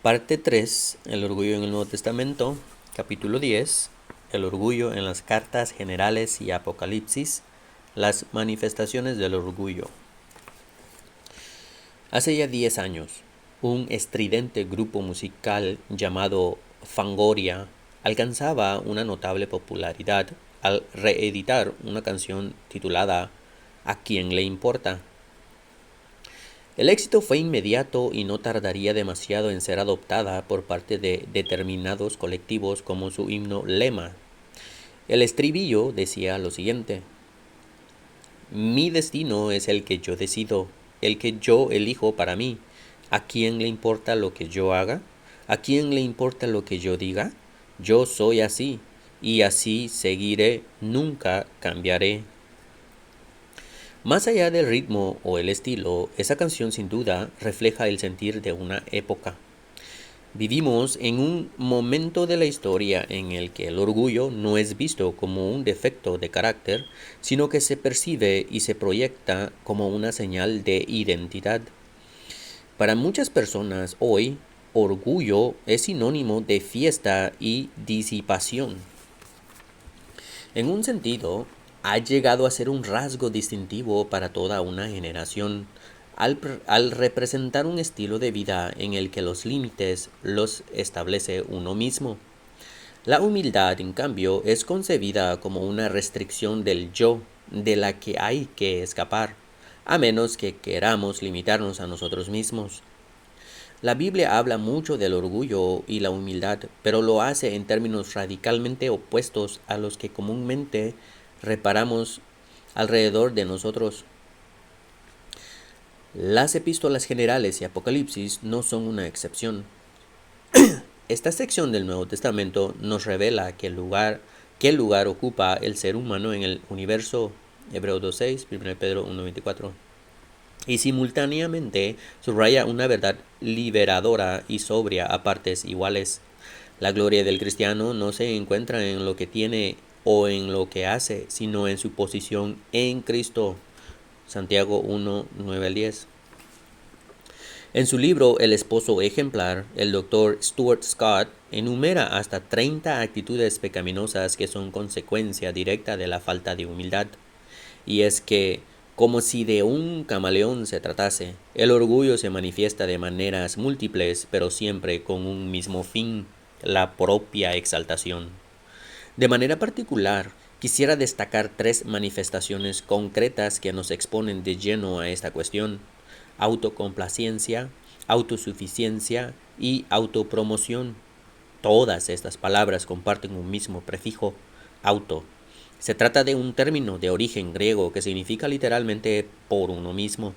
Parte 3, el orgullo en el Nuevo Testamento, capítulo 10, el orgullo en las cartas generales y Apocalipsis, las manifestaciones del orgullo. Hace ya 10 años, un estridente grupo musical llamado Fangoria alcanzaba una notable popularidad al reeditar una canción titulada ¿A quién le importa? El éxito fue inmediato y no tardaría demasiado en ser adoptada por parte de determinados colectivos como su himno lema. El estribillo decía lo siguiente: mi destino es el que yo decido, el que yo elijo para mí. ¿A quién le importa lo que yo haga? ¿A quién le importa lo que yo diga? Yo soy así, y así seguiré, nunca cambiaré. Más allá del ritmo o el estilo, esa canción sin duda refleja el sentir de una época. Vivimos en un momento de la historia en el que el orgullo no es visto como un defecto de carácter, sino que se percibe y se proyecta como una señal de identidad. Para muchas personas hoy, orgullo es sinónimo de fiesta y disipación. En un sentido, ha llegado a ser un rasgo distintivo para toda una generación, al representar un estilo de vida en el que los límites los establece uno mismo. La humildad, en cambio, es concebida como una restricción del yo, de la que hay que escapar, a menos que queramos limitarnos a nosotros mismos. La Biblia habla mucho del orgullo y la humildad, pero lo hace en términos radicalmente opuestos a los que comúnmente reparamos alrededor de nosotros. Las epístolas generales y Apocalipsis no son una excepción. Esta sección del Nuevo Testamento nos revela qué lugar ocupa el ser humano en el universo, Hebreos 2:6, 1 Pedro 1:24. Y simultáneamente subraya una verdad liberadora y sobria a partes iguales. La gloria del cristiano no se encuentra en lo que tiene o en lo que hace, sino en su posición en Cristo. Santiago 1:9-10. En su libro El esposo ejemplar, el Dr. Stuart Scott enumera hasta 30 actitudes pecaminosas que son consecuencia directa de la falta de humildad. Y es que, como si de un camaleón se tratase, el orgullo se manifiesta de maneras múltiples, pero siempre con un mismo fin, la propia exaltación. De manera particular, quisiera destacar 3 manifestaciones concretas que nos exponen de lleno a esta cuestión: autocomplacencia, autosuficiencia y autopromoción. Todas estas palabras comparten un mismo prefijo, auto. Se trata de un término de origen griego que significa literalmente por uno mismo.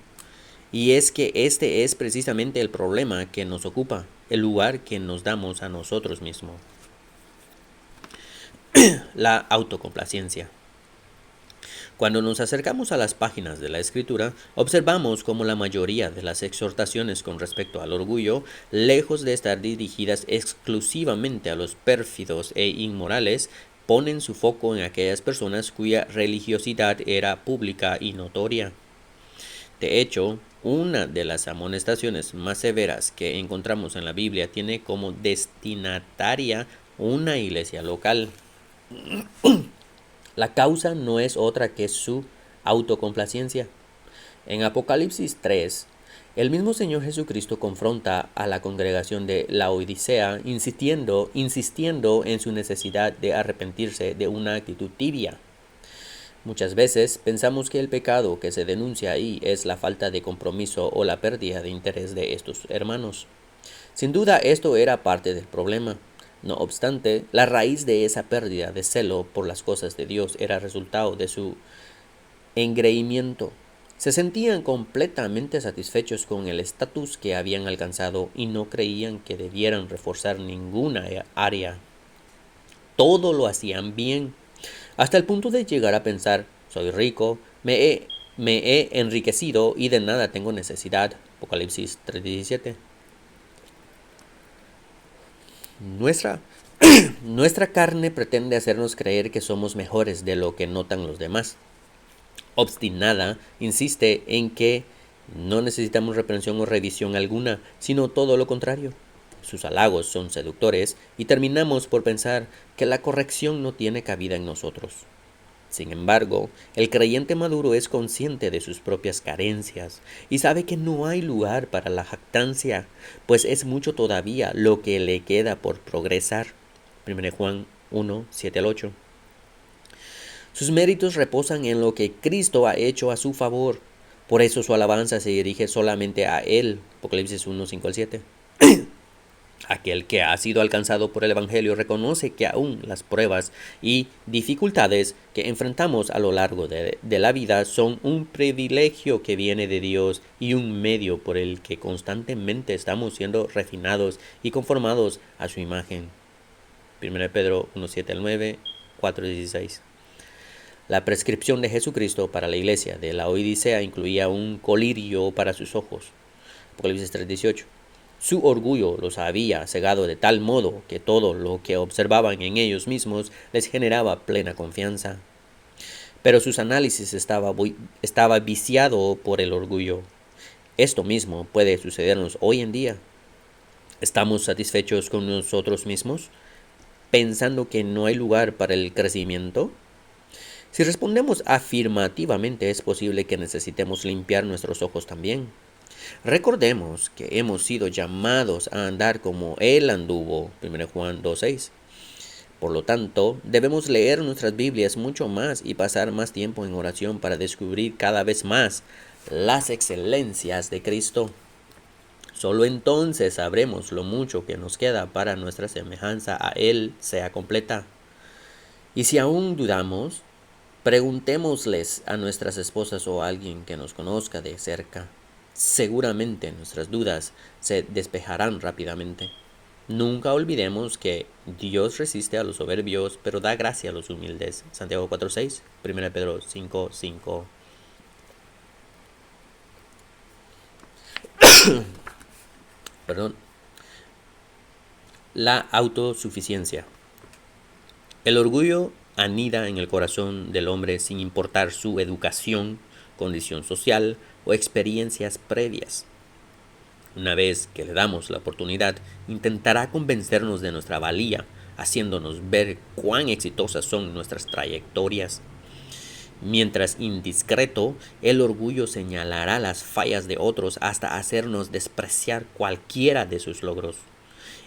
Y es que este es precisamente el problema que nos ocupa, el lugar que nos damos a nosotros mismos. La autocomplacencia. Cuando nos acercamos a las páginas de la Escritura, observamos cómo la mayoría de las exhortaciones con respecto al orgullo, lejos de estar dirigidas exclusivamente a los pérfidos e inmorales, ponen su foco en aquellas personas cuya religiosidad era pública y notoria. De hecho, una de las amonestaciones más severas que encontramos en la Biblia tiene como destinataria una iglesia local. La causa no es otra que su autocomplacencia. En Apocalipsis 3, el mismo Señor Jesucristo confronta a la congregación de Laodicea, insistiendo en su necesidad de arrepentirse de una actitud tibia. Muchas veces pensamos que el pecado que se denuncia ahí es la falta de compromiso o la pérdida de interés de estos hermanos. Sin duda, esto era parte del problema. No obstante, la raíz de esa pérdida de celo por las cosas de Dios era resultado de su engreimiento. Se sentían completamente satisfechos con el estatus que habían alcanzado y no creían que debieran reforzar ninguna área. Todo lo hacían bien, hasta el punto de llegar a pensar: soy rico, me he enriquecido y de nada tengo necesidad. Apocalipsis 3:17. Nuestra carne pretende hacernos creer que somos mejores de lo que notan los demás. Obstinada, insiste en que no necesitamos reprensión o revisión alguna, sino todo lo contrario. sus halagos son seductores y terminamos por pensar que la corrección no tiene cabida en nosotros. Sin embargo, el creyente maduro es consciente de sus propias carencias y sabe que no hay lugar para la jactancia, pues es mucho todavía lo que le queda por progresar. 1 Juan 1, 7 al 8. Sus méritos reposan en lo que Cristo ha hecho a su favor. Por eso su alabanza se dirige solamente a Él. Apocalipsis 1, 5 al 7. Aquel que ha sido alcanzado por el Evangelio reconoce que aún las pruebas y dificultades que enfrentamos a lo largo de la vida son un privilegio que viene de Dios y un medio por el que constantemente estamos siendo refinados y conformados a su imagen. 1 Pedro 1, 7 al 9, 4, 16. La prescripción de Jesucristo para la iglesia de la Odisea incluía un colirio para sus ojos. Apocalipsis 3, 18. Su orgullo los había cegado de tal modo que todo lo que observaban en ellos mismos les generaba plena confianza. Pero sus análisis estaba viciado por el orgullo. Esto mismo puede sucedernos hoy en día. ¿Estamos satisfechos con nosotros mismos, pensando que no hay lugar para el crecimiento? Si respondemos afirmativamente, es posible que necesitemos limpiar nuestros ojos también. Recordemos que hemos sido llamados a andar como Él anduvo, 1 Juan 2:6. Por lo tanto, debemos leer nuestras Biblias mucho más y pasar más tiempo en oración para descubrir cada vez más las excelencias de Cristo. Solo entonces sabremos lo mucho que nos queda para nuestra semejanza a Él sea completa. Y si aún dudamos, preguntémosles a nuestras esposas o a alguien que nos conozca de cerca. Seguramente nuestras dudas se despejarán rápidamente. Nunca olvidemos que Dios resiste a los soberbios, pero da gracia a los humildes. Santiago 4:6, 1 Pedro 5:5. Perdón. La autosuficiencia. El orgullo anida en el corazón del hombre sin importar su educación, condición social o experiencias previas. Una vez que le damos la oportunidad, intentará convencernos de nuestra valía, haciéndonos ver cuán exitosas son nuestras trayectorias. Mientras indiscreto, el orgullo señalará las fallas de otros hasta hacernos despreciar cualquiera de sus logros.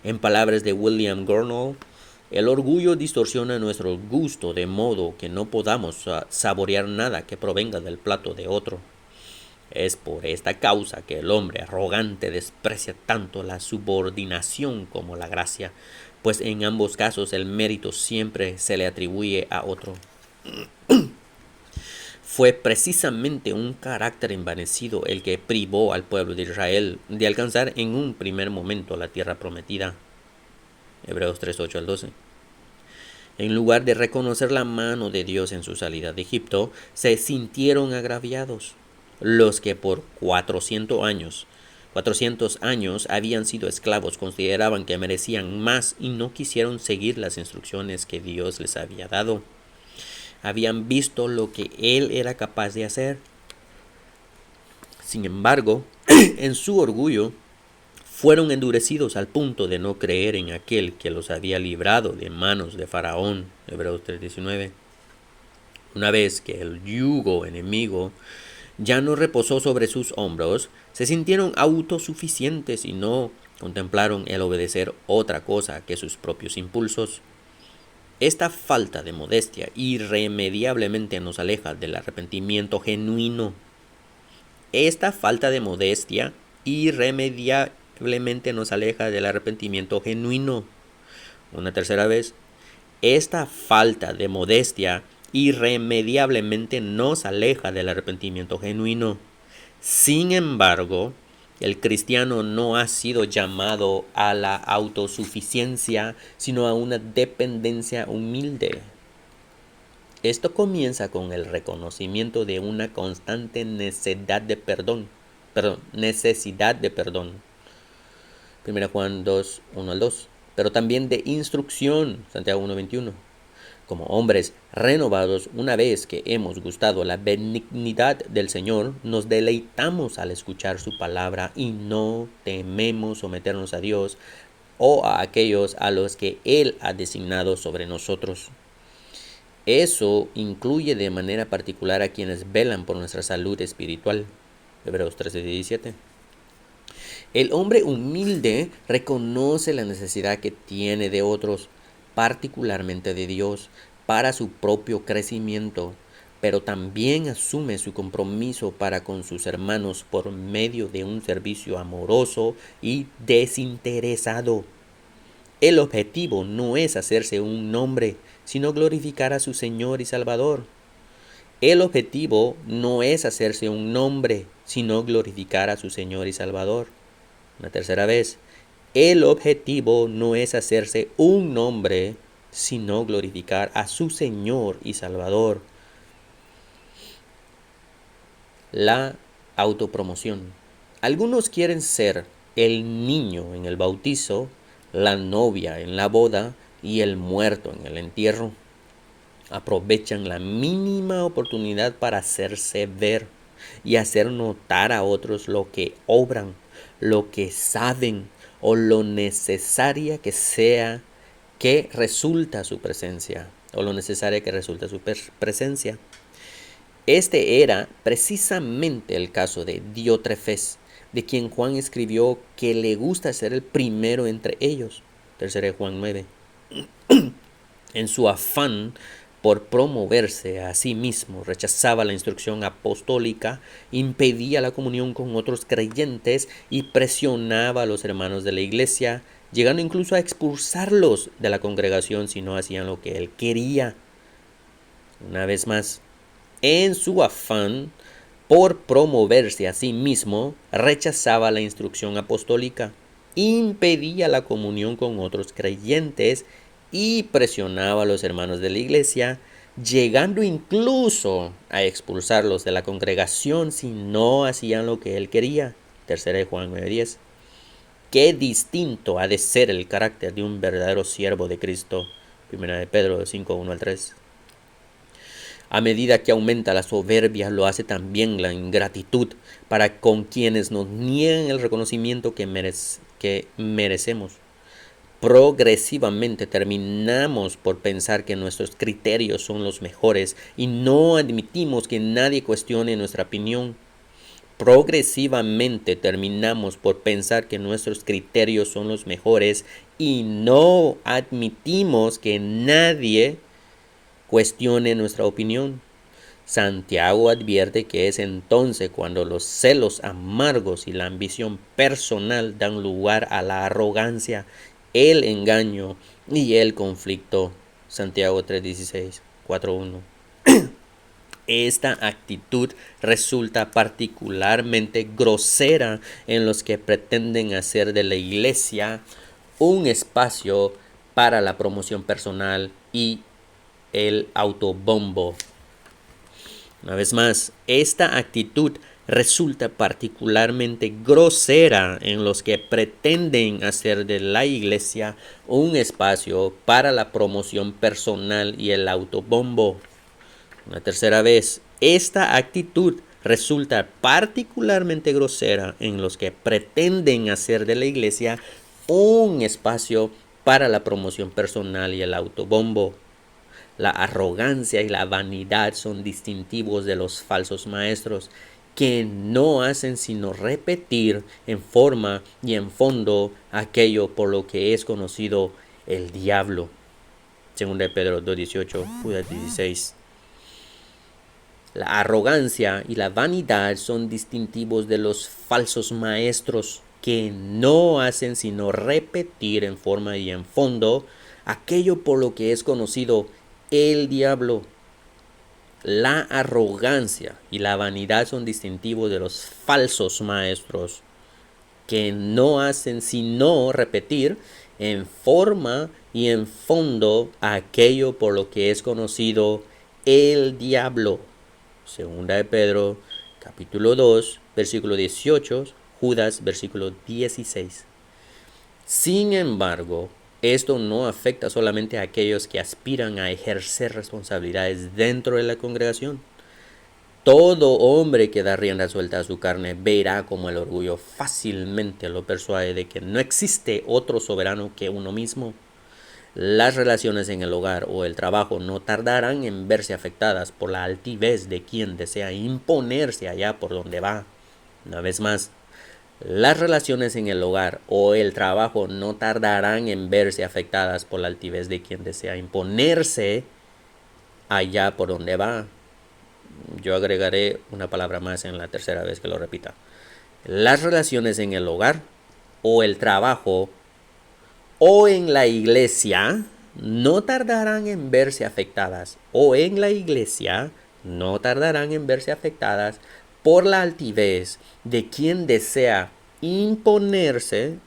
En palabras de William Gurnall, el orgullo distorsiona nuestro gusto de modo que no podamos saborear nada que provenga del plato de otro. Es por esta causa que el hombre arrogante desprecia tanto la subordinación como la gracia, pues en ambos casos el mérito siempre se le atribuye a otro. Fue precisamente un carácter envanecido el que privó al pueblo de Israel de alcanzar en un primer momento la tierra prometida. Hebreos 3, 8 al 12. En lugar de reconocer la mano de Dios en su salida de Egipto, se sintieron agraviados. Los que por 400 años habían sido esclavos consideraban que merecían más y no quisieron seguir las instrucciones que Dios les había dado. Habían visto lo que Él era capaz de hacer. Sin embargo, en su orgullo, fueron endurecidos al punto de no creer en aquel que los había librado de manos de Faraón. Hebreos 3:19. Una vez que el yugo enemigo ya no reposó sobre sus hombros, se sintieron autosuficientes y no contemplaron el obedecer otra cosa que sus propios impulsos. Esta falta de modestia irremediablemente nos aleja del arrepentimiento genuino. Esta falta de modestia irremediablemente nos aleja del arrepentimiento genuino. Una tercera vez, esta falta de modestia irremediablemente nos aleja del arrepentimiento genuino. Sin embargo, el cristiano no ha sido llamado a la autosuficiencia, sino a una dependencia humilde. Esto comienza con el reconocimiento de una constante necesidad de perdón. 1 Juan 2, 1 al 2. Pero también de instrucción. Santiago 1:21. Como hombres renovados, una vez que hemos gustado la benignidad del Señor, nos deleitamos al escuchar su palabra y no tememos someternos a Dios o a aquellos a los que Él ha designado sobre nosotros. Eso incluye de manera particular a quienes velan por nuestra salud espiritual. Hebreos 13:17. El hombre humilde reconoce la necesidad que tiene de otros, particularmente de Dios, para su propio crecimiento, pero también asume su compromiso para con sus hermanos por medio de un servicio amoroso y desinteresado. El objetivo no es hacerse un nombre, sino glorificar a su Señor y Salvador. El objetivo no es hacerse un nombre, sino glorificar a su Señor y Salvador. Una tercera vez, el objetivo no es hacerse un nombre, sino glorificar a su Señor y Salvador. La autopromoción. Algunos quieren ser el niño en el bautizo, la novia en la boda y el muerto en el entierro. Aprovechan la mínima oportunidad para hacerse ver y hacer notar a otros lo que obran, lo que saben o lo necesaria que sea que resulta su presencia o lo necesaria que resulta su presencia. Este era precisamente el caso de Diótrefes, de quien Juan escribió que le gusta ser el primero entre ellos. 3 Juan 9. En su afán por promoverse a sí mismo, rechazaba la instrucción apostólica, impedía la comunión con otros creyentes y presionaba a los hermanos de la iglesia, llegando incluso a expulsarlos de la congregación si no hacían lo que él quería. Una vez más, en su afán por promoverse a sí mismo, rechazaba la instrucción apostólica, impedía la comunión con otros creyentes y presionaba a los hermanos de la iglesia, llegando incluso a expulsarlos de la congregación si no hacían lo que él quería. 3 Juan 9:10. Qué distinto ha de ser el carácter de un verdadero siervo de Cristo. 1 Pedro 5:1-3. A medida que aumenta la soberbia, lo hace también la ingratitud para con quienes nos niegan el reconocimiento que merecemos. Progresivamente terminamos por pensar que nuestros criterios son los mejores y no admitimos que nadie cuestione nuestra opinión. Progresivamente terminamos por pensar que nuestros criterios son los mejores y no admitimos que nadie cuestione nuestra opinión. Santiago advierte que es entonces cuando los celos amargos y la ambición personal dan lugar a la arrogancia, el engaño y el conflicto. Santiago 3:16, 4:1. Esta actitud resulta particularmente grosera en los que pretenden hacer de la iglesia un espacio para la promoción personal y el autobombo. Una vez más, esta actitud resulta particularmente grosera en los que pretenden hacer de la iglesia un espacio para la promoción personal y el autobombo. Una tercera vez, esta actitud resulta particularmente grosera en los que pretenden hacer de la iglesia un espacio para la promoción personal y el autobombo. La arrogancia y la vanidad son distintivos de los falsos maestros, que no hacen sino repetir en forma y en fondo aquello por lo que es conocido el diablo. 2 Pedro 2:18, Judas 16. La arrogancia y la vanidad son distintivos de los falsos maestros, que no hacen sino repetir en forma y en fondo aquello por lo que es conocido el diablo. La arrogancia y la vanidad son distintivos de los falsos maestros, que no hacen sino repetir en forma y en fondo aquello por lo que es conocido el diablo. Segunda de Pedro, capítulo 2, versículo 18, Judas, versículo 16. Sin embargo, esto no afecta solamente a aquellos que aspiran a ejercer responsabilidades dentro de la congregación. Todo hombre que da rienda suelta a su carne verá como el orgullo fácilmente lo persuade de que no existe otro soberano que uno mismo. Las relaciones en el hogar o el trabajo no tardarán en verse afectadas por la altivez de quien desea imponerse allá por donde va. Una vez más, las relaciones en el hogar o el trabajo no tardarán en verse afectadas por la altivez de quien desea imponerse allá por donde va. Yo agregaré una palabra más en la tercera vez que lo repita. Las relaciones en el hogar o el trabajo o en la iglesia no tardarán en verse afectadas, por la altivez de quien desea imponerse,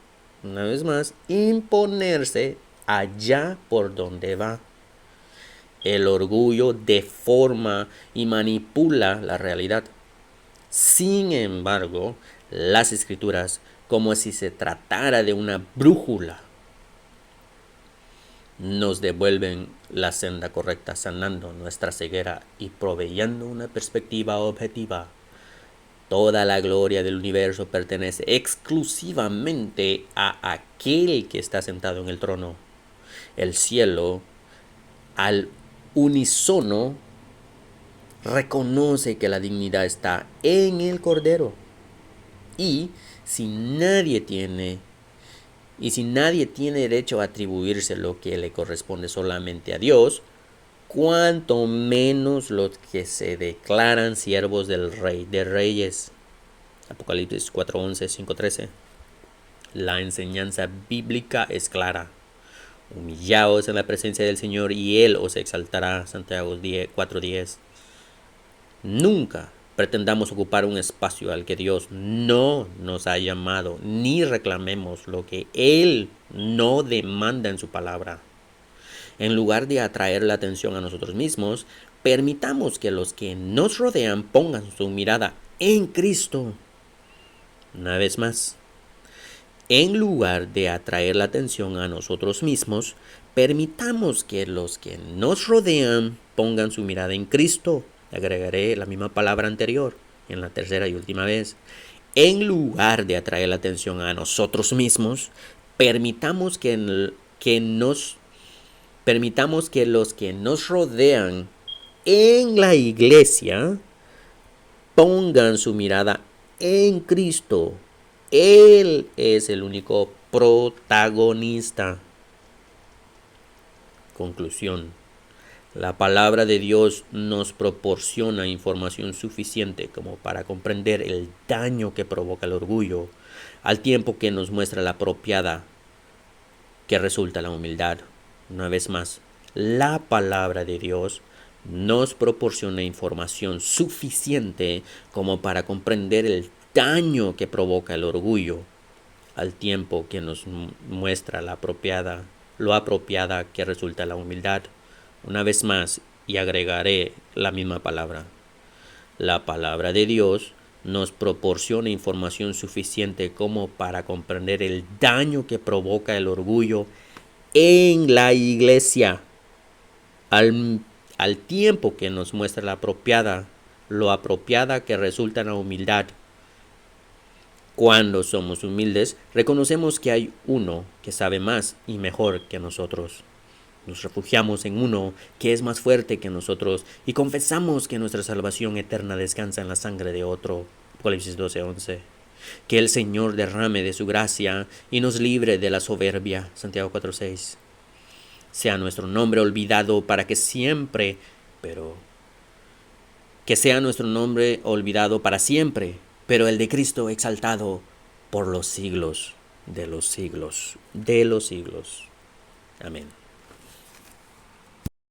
una vez más, imponerse allá por donde va. El orgullo deforma y manipula la realidad. Sin embargo, las escrituras, como si se tratara de una brújula, nos devuelven la senda correcta, sanando nuestra ceguera y proveyendo una perspectiva objetiva. Toda la gloria del universo pertenece exclusivamente a aquel que está sentado en el trono. El cielo, al unísono, reconoce que la dignidad está en el Cordero. Y si nadie tiene derecho a atribuirse lo que le corresponde solamente a Dios, cuanto menos los que se declaran siervos del Rey de Reyes. Apocalipsis 4:11, 5:13. La enseñanza bíblica es clara. Humillaos en la presencia del Señor y Él os exaltará. Santiago 4:10. Nunca pretendamos ocupar un espacio al que Dios no nos ha llamado, ni reclamemos lo que Él no demanda en su palabra. En lugar de atraer la atención a nosotros mismos, permitamos que los que nos rodean pongan su mirada en Cristo. Una vez más, en lugar de atraer la atención a nosotros mismos, permitamos que los que nos rodean pongan su mirada en Cristo. Agregaré la misma palabra anterior en la tercera y última vez. En lugar de atraer la atención a nosotros mismos, permitamos que los que nos rodean en la iglesia pongan su mirada en Cristo. Él es el único protagonista. Conclusión. La palabra de Dios nos proporciona información suficiente como para comprender el daño que provoca el orgullo, al tiempo que nos muestra la apropiada que resulta la humildad. Una vez más, la palabra de Dios nos proporciona información suficiente como para comprender el daño que provoca el orgullo, al tiempo que nos muestra lo apropiada que resulta la humildad. Una vez más, y agregaré la misma palabra. La palabra de Dios nos proporciona información suficiente como para comprender el daño que provoca el orgullo en la iglesia, al tiempo que nos muestra lo apropiada que resulta en la humildad. Cuando somos humildes, reconocemos que hay uno que sabe más y mejor que nosotros. Nos refugiamos en uno que es más fuerte que nosotros y confesamos que nuestra salvación eterna descansa en la sangre de otro. Apocalipsis 12:11. Que el Señor derrame de su gracia y nos libre de la soberbia. Santiago 4:6. Sea nuestro nombre olvidado para que siempre, que sea nuestro nombre olvidado para siempre, pero el de Cristo exaltado por los siglos de los siglos. Amén.